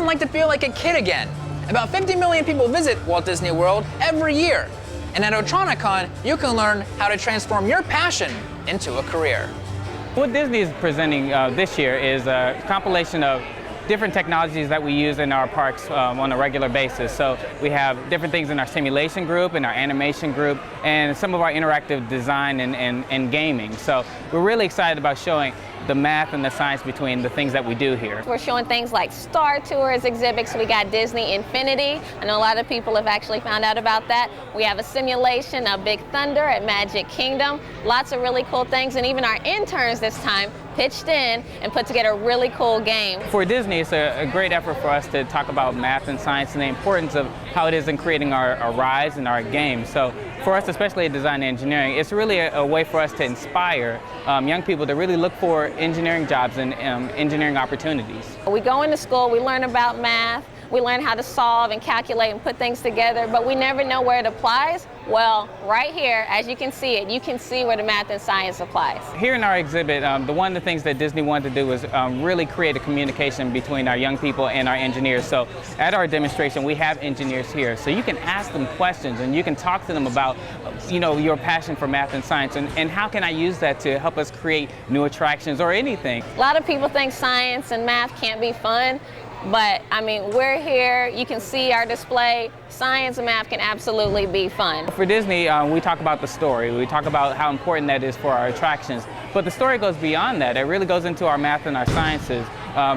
like to feel like a kid again? About 50 million people visit Walt Disney World every year. And at Otronicon, you can learn how to transform your passion into a career. What Disney is presenting this year is a compilation of different technologies that we use in our parks on a regular basis. So we have different things in our simulation group, in our animation group, and some of our interactive design and gaming. So we're really excited about showing the math and the science between the things that we do here. We're showing things like Star Tours exhibits. We got Disney Infinity. I know a lot of people have actually found out about that. We have a simulation of Big Thunder at Magic Kingdom. Lots of really cool things, and even our interns this time pitched in and put together a really cool game. For Disney, it's a great effort for us to talk about math and science and the importance of how it is in creating our rides and our games. So for us, especially in design and engineering, it's really a way for us to inspire young people to really look for engineering jobs and engineering opportunities. We go into school, we learn about math, we learn how to solve and calculate and put things together, but we never know where it applies. Well, right here, as you can see it, you can see where the math and science applies. Here in our exhibit, one of the things that Disney wanted to do was really create a communication between our young people and our engineers. So at our demonstration, we have engineers here. So you can ask them questions and you can talk to them about your passion for math and science and how can I use that to help us create new attractions or anything. A lot of people think science and math can't be fun. But, I mean, we're here, you can see our display. Science and math can absolutely be fun. For Disney, we talk about the story. We talk about how important that is for our attractions. But the story goes beyond that. It really goes into our math and our sciences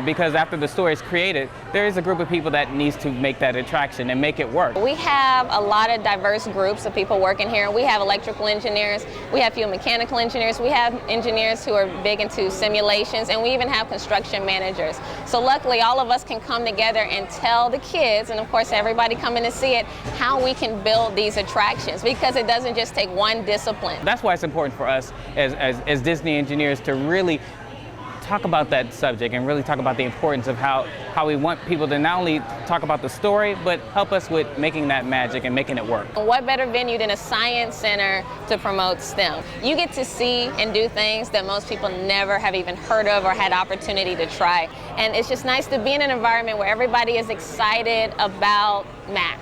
because after the story is created, there is a group of people that needs to make that attraction and make it work. We have a lot of diverse groups of people working here. We have electrical engineers, we have few mechanical engineers, we have engineers who are big into simulations, and we even have construction managers. So luckily, all of us can come together and tell the kids, and of course everybody coming to see it, how we can build these attractions, because it doesn't just take one discipline. That's why it's important for us as Disney engineers to really talk about that subject and really talk about the importance of how we want people to not only talk about the story, but help us with making that magic and making it work. What better venue than a science center to promote STEM? You get to see and do things that most people never have even heard of or had opportunity to try. And it's just nice to be in an environment where everybody is excited about math.